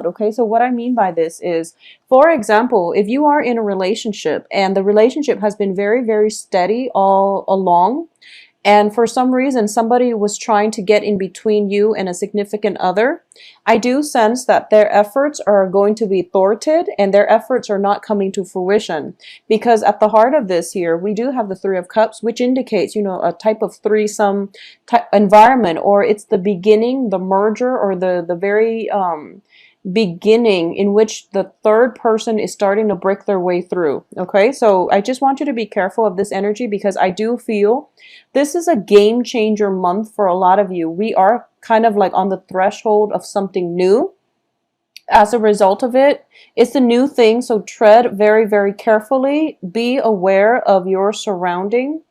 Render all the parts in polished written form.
Okay, so what I mean by this is, for example, if you are in a relationship and the relationship has been very, very steady all along, and for some reason somebody was trying to get in between you and a significant other, I do sense that their efforts are going to be thwarted and their efforts are not coming to fruition. Because at the heart of this here, we do have the Three of Cups, which indicates, a type of threesome type environment, or it's the beginning, the merger, or the very beginning in which the third person is starting to break their way through. Okay, so I just want you to be careful of this energy, because I do feel this is a game changer month for a lot of you. We are kind of like on the threshold of something new. As a result of it, it's a new thing, so tread very, very carefully. Be aware of your surrounding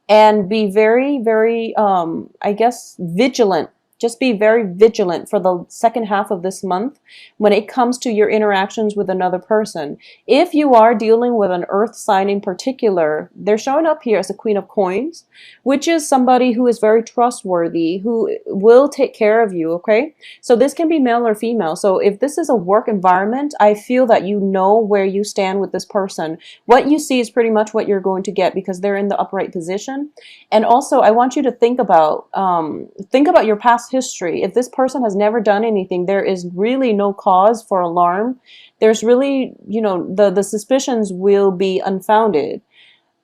and be very, very, I guess, vigilant. Just be very vigilant for the second half of this month when it comes to your interactions with another person. If you are dealing with an earth sign in particular, they're showing up here as a Queen of Coins, which is somebody who is very trustworthy, who will take care of you, okay? So this can be male or female. So if this is a work environment, I feel that you know where you stand with this person. What you see is pretty much what you're going to get, because they're in the upright position. And also, I want you to think about your past history. If this person has never done anything, there is really no cause for alarm. There's really, the suspicions will be unfounded.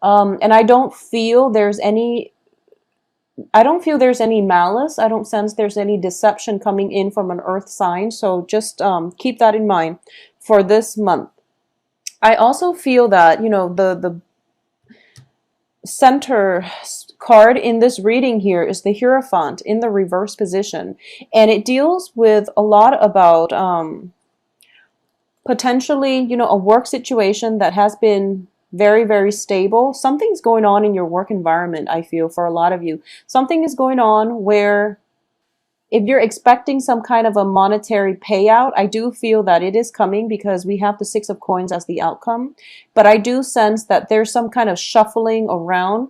And I don't feel there's any malice. I don't sense there's any deception coming in from an earth sign. So just keep that in mind for this month. I also feel that, the center card in this reading here is the Hierophant in the reverse position. And it deals with a lot about potentially, a work situation that has been very, very stable. Something's going on in your work environment, I feel, for a lot of you. Something is going on where if you're expecting some kind of a monetary payout, I do feel that it is coming, because we have the Six of Coins as the outcome. But I do sense that there's some kind of shuffling around.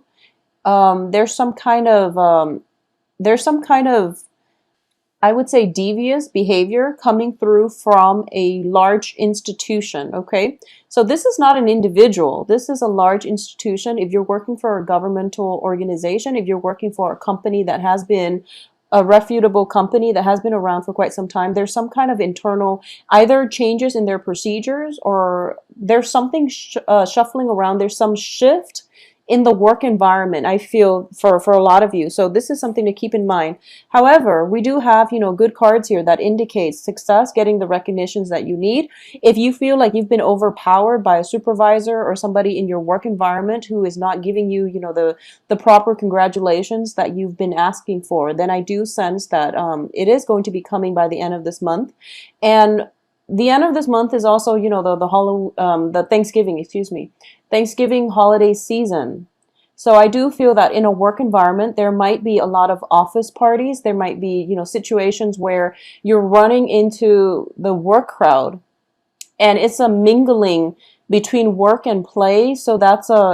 There's some kind of, I would say, devious behavior coming through from a large institution, okay? So this is not an individual. This is a large institution. If you're working for a governmental organization, if you're working for a company that has been a reputable company that has been around for quite some time, there's some kind of internal either changes in their procedures, or there's something shuffling around. There's some shift in the work environment, I feel, for a lot of you. So this is something to keep in mind. However, we do have, good cards here that indicate success, getting the recognitions that you need. If you feel like you've been overpowered by a supervisor or somebody in your work environment who is not giving you, the proper congratulations that you've been asking for, then I do sense that it is going to be coming by the end of this month. And the end of this month is also, the Thanksgiving, Thanksgiving holiday season. So I do feel that in a work environment, there might be a lot of office parties. There might be, situations where you're running into the work crowd, and it's a mingling between work and play. So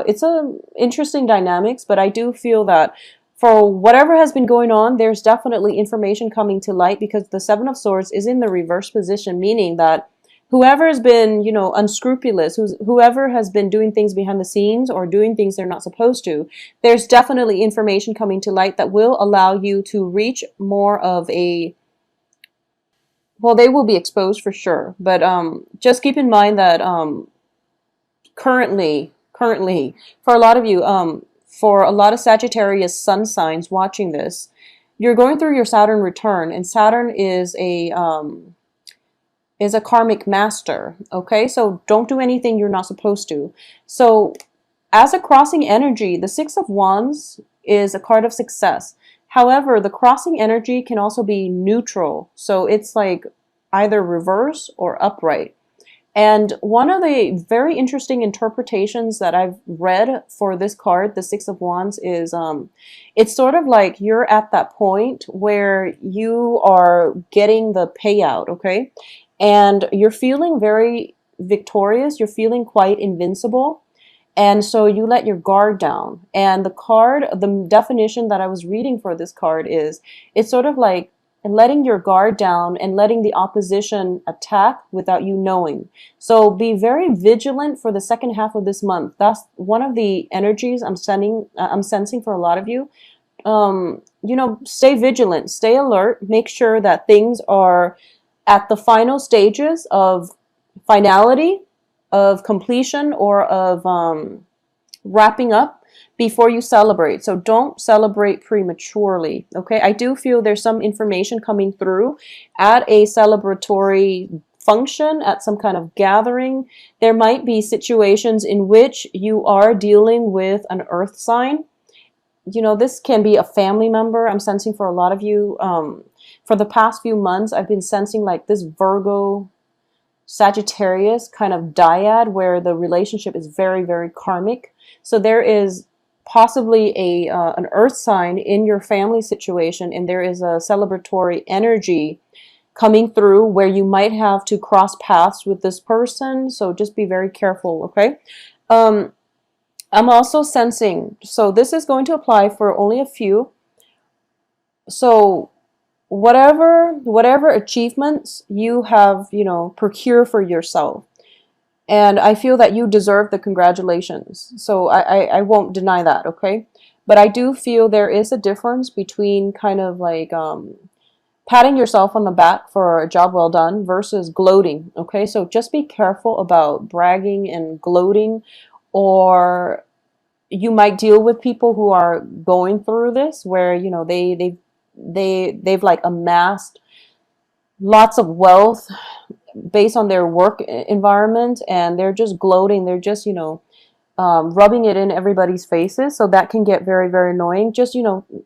it's a interesting dynamics, but I do feel that for whatever has been going on, there's definitely information coming to light, because the Seven of Swords is in the reverse position, meaning that whoever has been, unscrupulous, whoever has been doing things behind the scenes or doing things they're not supposed to, there's definitely information coming to light that will allow you to reach more of well, they will be exposed for sure. But just keep in mind that currently, for a lot of you, for a lot of Sagittarius sun signs watching this, you're going through your Saturn return, and Saturn is a karmic master, okay? So don't do anything you're not supposed to. So as a crossing energy, the Six of Wands is a card of success. However, the crossing energy can also be neutral. So it's like either reverse or upright. And one of the very interesting interpretations that I've read for this card, the Six of Wands, is it's sort of like you're at that point where you are getting the payout, okay? And you're feeling very victorious. You're feeling quite invincible. And so you let your guard down. And the definition that I was reading for this card is, it's sort of like and letting your guard down and letting the opposition attack without you knowing. So be very vigilant for the second half of this month. That's one of the energies I'm sensing for a lot of you. Stay vigilant, stay alert, make sure that things are at the final stages of finality, of completion, or of wrapping up before you celebrate. So don't celebrate prematurely. Okay. I do feel there's some information coming through at a celebratory function, at some kind of gathering. There might be situations in which you are dealing with an earth sign. This can be a family member. I'm sensing for a lot of you, for the past few months, I've been sensing like this Virgo Sagittarius kind of dyad where the relationship is very, very karmic. So there is possibly an earth sign in your family situation, and there is a celebratory energy coming through where you might have to cross paths with this person. So just be very careful, okay? I'm also sensing, so this is going to apply for only a few. So whatever achievements you have, procure for yourself. And I feel that you deserve the congratulations. So I won't deny that, okay? But I do feel there is a difference between kind of like patting yourself on the back for a job well done versus gloating, okay? So just be careful about bragging and gloating, or you might deal with people who are going through this where, they've like amassed lots of wealth based on their work environment, and they're just gloating. They're just, rubbing it in everybody's faces. So that can get very, very annoying. Just,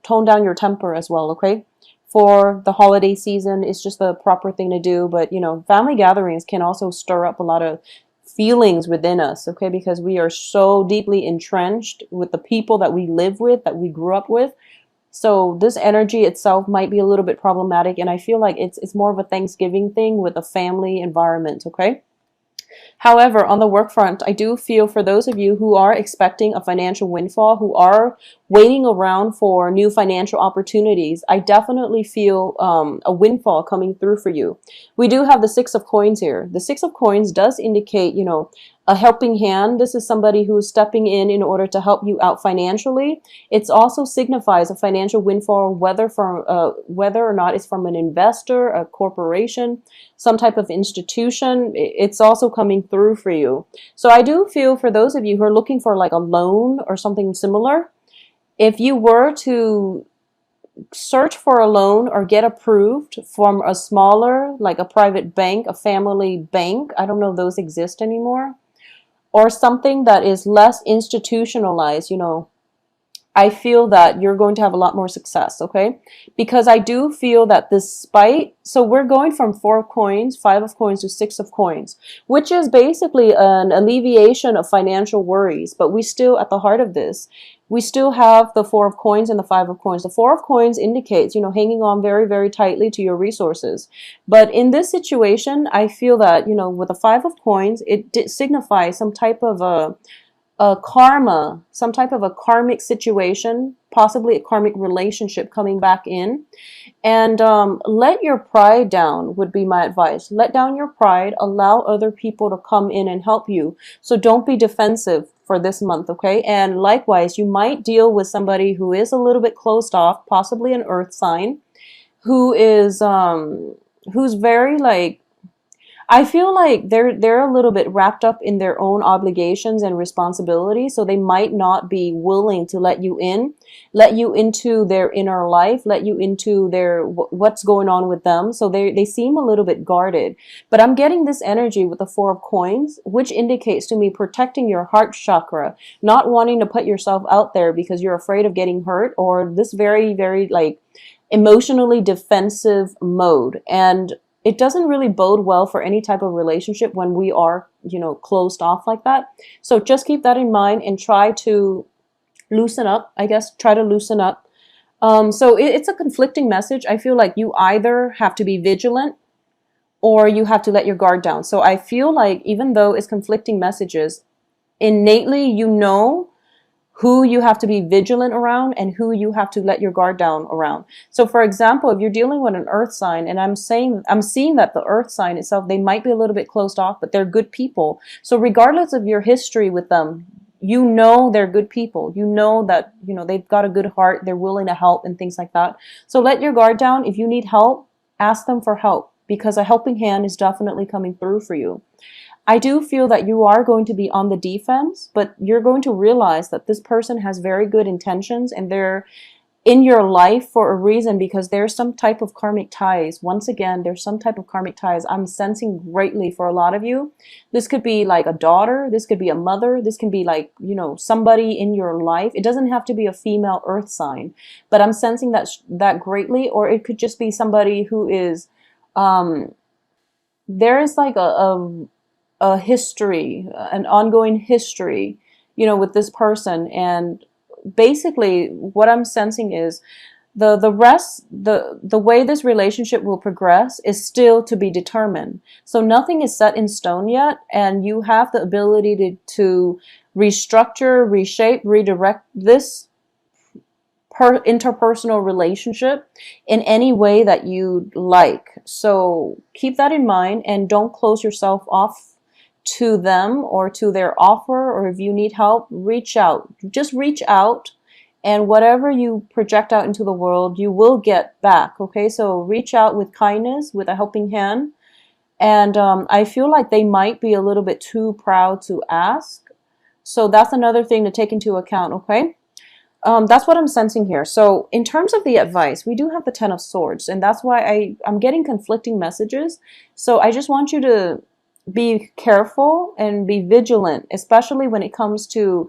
tone down your temper as well, okay? For the holiday season, it's just the proper thing to do. But, family gatherings can also stir up a lot of feelings within us, okay? Because we are so deeply entrenched with the people that we live with, that we grew up with. So this energy itself might be a little bit problematic, and I feel like it's more of a Thanksgiving thing with a family environment, okay? However, on the work front, I do feel for those of you who are expecting a financial windfall, who are waiting around for new financial opportunities, I definitely feel a windfall coming through for you. We do have the Six of Coins here. The Six of Coins does indicate, a helping hand. This is somebody who is stepping in order to help you out financially. It also signifies a financial windfall, whether or not it's from an investor, a corporation, some type of institution. It's also coming through for you. So I do feel for those of you who are looking for like a loan or something similar, if you were to search for a loan or get approved from a smaller, like a private bank, a family bank, I don't know if those exist anymore, or something that is less institutionalized, I feel that you're going to have a lot more success, okay? Because I do feel that so we're going from 4 of coins, 5 of coins to 6 of coins, which is basically an alleviation of financial worries. But we still, at the heart of this, we still have the 4 of coins and the 5 of coins. The 4 of coins indicates, hanging on very, very tightly to your resources. But in this situation, I feel that, with the 5 of coins, it signifies some type of a karma, some type of a karmic situation, possibly a karmic relationship coming back in. And let your pride down would be my advice. Let down your pride. Allow other people to come in and help you. So don't be defensive for this month, okay? And likewise, you might deal with somebody who is a little bit closed off, possibly an earth sign, who's very like, I feel like they're a little bit wrapped up in their own obligations and responsibilities, so they might not be willing to let you into their inner life, let you into what's going on with them. So they seem a little bit guarded. But I'm getting this energy with the 4 of coins, which indicates to me protecting your heart chakra, not wanting to put yourself out there because you're afraid of getting hurt, or this very, very like emotionally defensive mode. And it doesn't really bode well for any type of relationship when we are, closed off like that. So just keep that in mind and try to loosen up, I guess, try to loosen up. So it's a conflicting message. I feel like you either have to be vigilant or you have to let your guard down. So I feel like even though it's conflicting messages, innately, who you have to be vigilant around and who you have to let your guard down around. So for example, if you're dealing with an earth sign, and I'm seeing that the earth sign itself, they might be a little bit closed off, but they're good people. So regardless of your history with them, you know they're good people. You know that, they've got a good heart, they're willing to help and things like that. So let your guard down. If you need help, ask them for help, because a helping hand is definitely coming through for you. I do feel that you are going to be on the defense, but you're going to realize that this person has very good intentions and they're in your life for a reason, because there's some type of karmic ties. Once again, there's some type of karmic ties I'm sensing greatly for a lot of you. This could be like a daughter, this could be a mother, this can be like, somebody in your life. It doesn't have to be a female earth sign, but I'm sensing that greatly. Or it could just be somebody who is, there is like a history, an ongoing history, with this person. And basically what I'm sensing is the rest, the way this relationship will progress is still to be determined. So nothing is set in stone yet, and you have the ability to restructure, reshape, redirect this interpersonal relationship in any way that you like. So keep that in mind, and don't close yourself off to them or to their offer. Or if you need help, reach out. Just reach out, and whatever you project out into the world, you will get back. Okay, so reach out with kindness, with a helping hand. And I feel like they might be a little bit too proud to ask. So that's another thing to take into account. Okay. That's what I'm sensing here. So in terms of the advice, we do have the Ten of Swords, and that's why I'm getting conflicting messages. So I just want you to be careful and be vigilant, especially when it comes to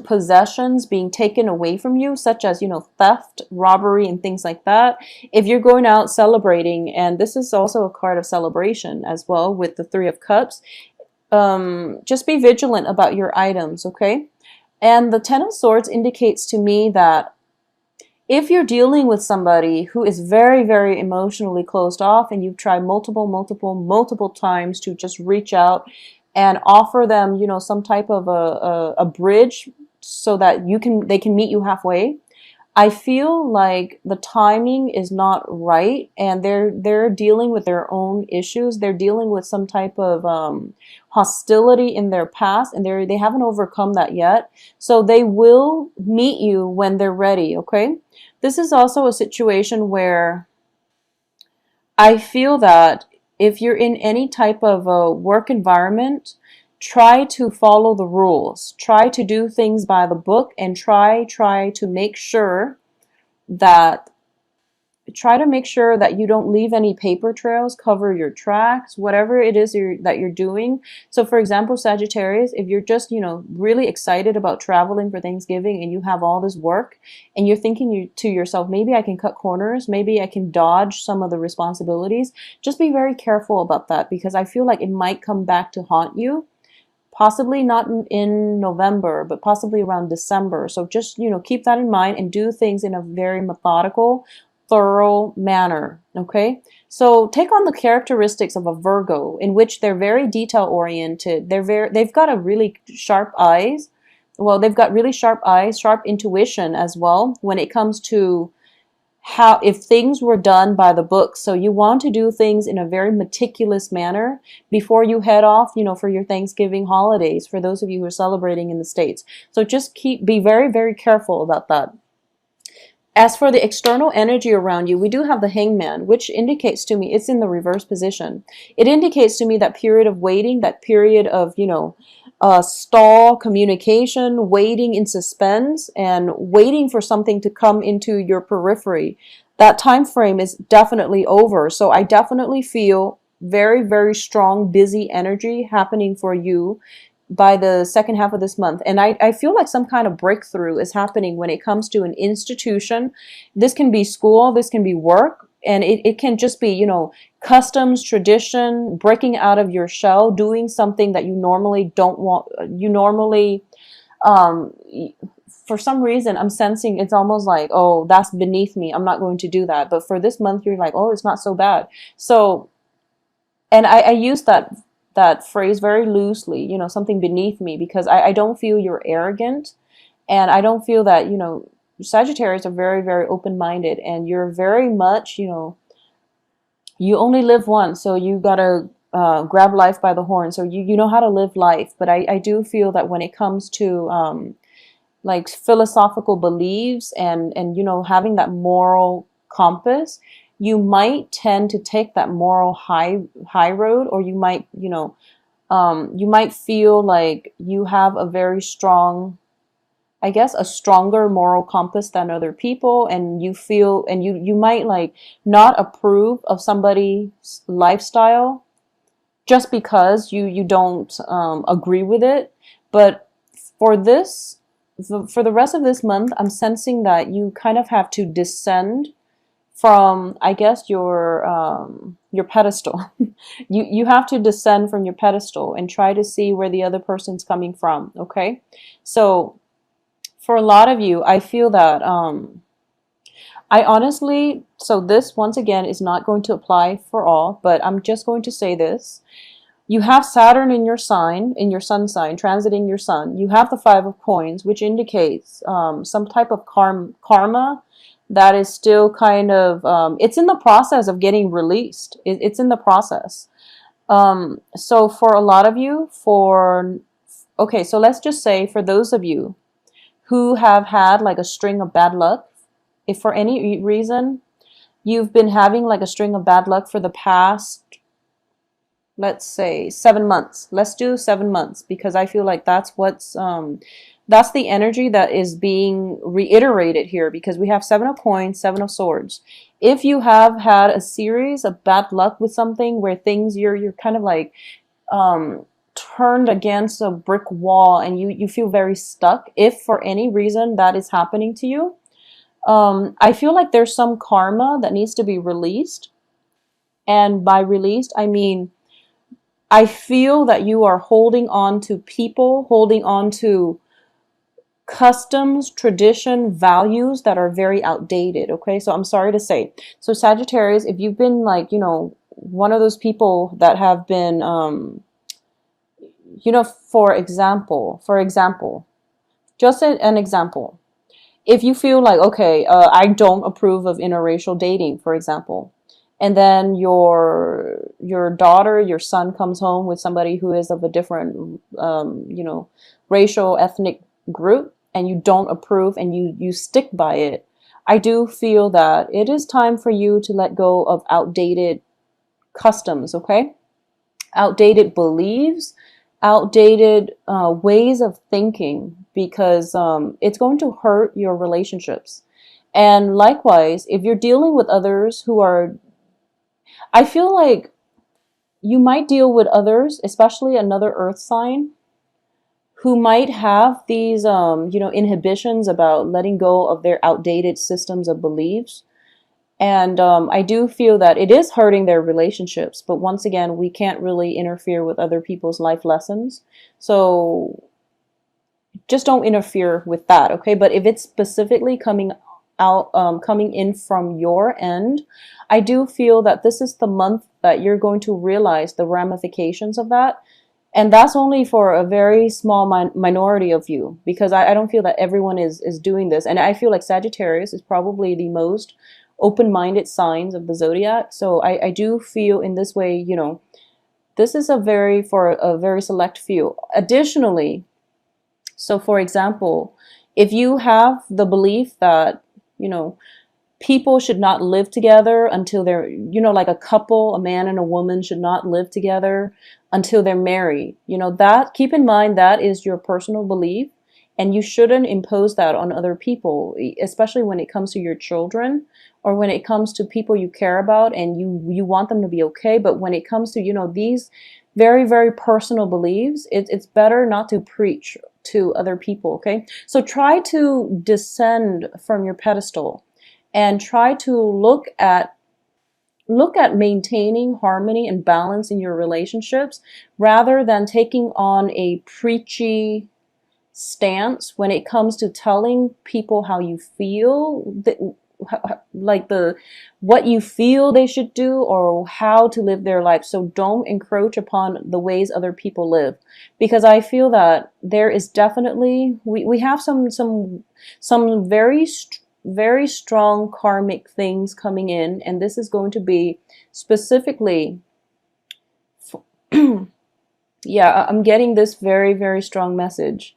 possessions being taken away from you, such as, theft, robbery, and things like that. If you're going out celebrating, and this is also a card of celebration as well with the Three of Cups, just be vigilant about your items, okay? And the Ten of Swords indicates to me that if you're dealing with somebody who is very, very emotionally closed off, and you've tried multiple times to just reach out and offer them, some type of a bridge so that they can meet you halfway, I feel like the timing is not right, and they're dealing with their own issues. They're dealing with some type of hostility in their past, and they haven't overcome that yet. So they will meet you when they're ready, okay? This is also a situation where I feel that if you're in any type of a work environment, try to follow the rules. Try to do things by the book, and try to make sure that you don't leave any paper trails, cover your tracks, whatever it is that you're doing. So for example, Sagittarius, if you're just, really excited about traveling for Thanksgiving, and you have all this work, and you're thinking to yourself, maybe I can cut corners, maybe I can dodge some of the responsibilities, just be very careful about that, because I feel like it might come back to haunt you. Possibly not in November, but possibly around December. So just, keep that in mind, and do things in a very methodical, thorough manner. Okay. So take on the characteristics of a Virgo, in which they're very detail oriented. They've got a really sharp eyes. Well, they've got really sharp eyes, sharp intuition as well when it comes to if things were done by the book. So you want to do things in a very meticulous manner before you head off, for your Thanksgiving holidays, for those of you who are celebrating in the States. So just be very, very careful about that. As for the external energy around you, we do have the Hangman, which indicates to me it's in the reverse position. It indicates to me that period of waiting, that period of, stall communication, waiting in suspense, and waiting for something to come into your periphery. That time frame is definitely over. So I definitely feel very, very strong, busy energy happening for you by the second half of this month. And I feel like some kind of breakthrough is happening when it comes to an institution. This can be school, this can be work, and it can just be, customs, tradition, breaking out of your shell, doing something that you normally don't want. You normally, for some reason, I'm sensing it's almost like, oh, that's beneath me, I'm not going to do that. But for this month, you're like, oh, it's not so bad. So, and I use that that phrase very loosely, you know, something beneath me, because I don't feel you're arrogant, and I don't feel that, you know, Sagittarius are very, very open-minded, and you're very much, you know, you only live once, so you gotta grab life by the horn. So you know how to live life. But I do feel that when it comes to like philosophical beliefs and you know, having that moral compass, you might tend to take that moral high road, or you might, you might feel like you have a very strong, I guess, a stronger moral compass than other people, and you feel, and you might like not approve of somebody's lifestyle just because you don't agree with it. But for this, for the rest of this month, I'm sensing that you kind of have to descend from, I guess, your pedestal. You have to descend from your pedestal and try to see where the other person's coming from. Okay, so for a lot of you, I feel that I honestly, so this once again is not going to apply for all, but I'm just going to say this. You have Saturn in your sign, in your sun sign, transiting your sun. You have the Five of Coins, which indicates some type of karma that is still kind of, it's in the process of getting released. It's in the process. So for a lot of you, okay, so let's just say for those of you who have had like a string of bad luck, if for any reason you've been having like a string of bad luck for the past, let's say 7 months. Let's do 7 months, because I feel like that's the energy that is being reiterated here, because we have Seven of Coins, Seven of Swords. If you have had a series of bad luck with something where things you're kind of like turned against a brick wall and you feel very stuck, if for any reason that is happening to you, I feel like there's some karma that needs to be released. And by released, I mean, I feel that you are holding on to people, holding on to customs, tradition, values that are very outdated. Okay, so I'm sorry to say. So Sagittarius, if you've been like, you know, one of those people that have been, you know, for example, just an example. If you feel like, okay, I don't approve of interracial dating, for example, and then your daughter, your son comes home with somebody who is of a different, you know, racial, ethnic group, and you don't approve and you stick by it, I do feel that it is time for you to let go of outdated customs, okay? Outdated beliefs, outdated ways of thinking, because it's going to hurt your relationships. And likewise, if you're dealing with others who are, I feel like you might deal with others, especially another earth sign, who might have these, you know, inhibitions about letting go of their outdated systems of beliefs. And I do feel that it is hurting their relationships. But once again, we can't really interfere with other people's life lessons. So just don't interfere with that, okay? But if it's specifically coming out, coming in from your end, I do feel that this is the month that you're going to realize the ramifications of that. And that's only for a very small minority of you, because I don't feel that everyone is doing this. And I feel like Sagittarius is probably the most open-minded signs of the zodiac. So I do feel in this way, you know, this is for a very select few. Additionally, so for example, if you have the belief that, you know, people should not live together until they're, you know, like a couple, a man and a woman should not live together until they're married. You know, that, keep in mind, that is your personal belief, and you shouldn't impose that on other people, especially when it comes to your children or when it comes to people you care about and you want them to be okay. But when it comes to, you know, these very, very personal beliefs, it's better not to preach to other people, okay? So try to descend from your pedestal and try to look at maintaining harmony and balance in your relationships, rather than taking on a preachy stance when it comes to telling people how you feel. like the what you feel they should do or how to live their life. So don't encroach upon the ways other people live, because I feel that there is definitely we have some very strong karmic things coming in, and this is going to be specifically yeah, I'm getting this very strong message.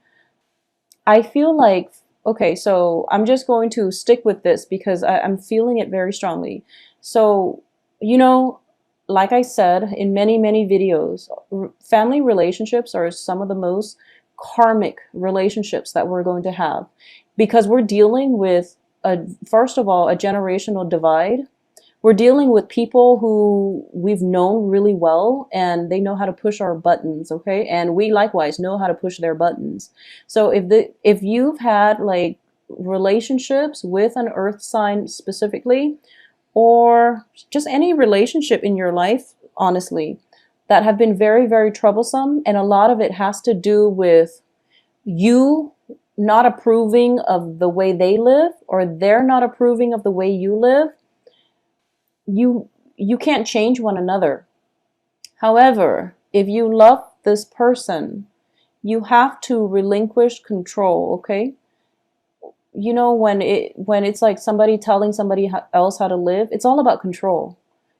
I feel like, okay, so I'm just going to stick with this because I'm feeling it very strongly. So, you know, like I said in many videos, family relationships are some of the most karmic relationships that we're going to have, because we're dealing with first of all, a generational divide. We're dealing with people who we've known really well and they know how to push our buttons, okay? And we likewise know how to push their buttons. So if you've had like relationships with an earth sign specifically, or just any relationship in your life, honestly, that have been very troublesome, and a lot of it has to do with you not approving of the way they live, or they're not approving of the way you live, you can't change one another. However, if you love this person, you have to relinquish control, okay? You know, when it's like somebody telling somebody else how to live, it's all about control.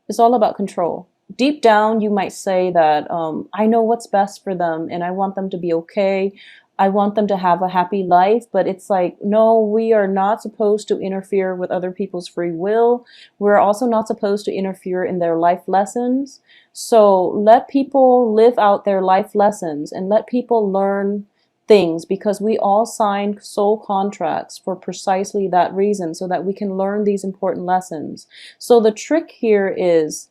It's all about control. Deep down, you might say that I know what's best for them and I want them to be okay. I want them to have a happy life, but it's like, no, we are not supposed to interfere with other people's free will. We're also not supposed to interfere in their life lessons. So let people live out their life lessons and let people learn things, because we all signed soul contracts for precisely that reason, so that we can learn these important lessons. So the trick here is,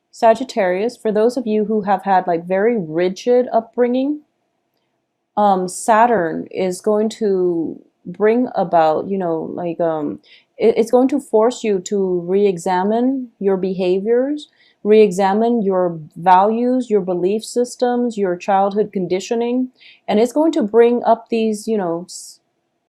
Sagittarius, for those of you who have had like very rigid upbringing, Saturn is going to bring about, you know, like it's going to force you to re-examine your behaviors, re-examine your values, your belief systems, your childhood conditioning, and it's going to bring up these, you know,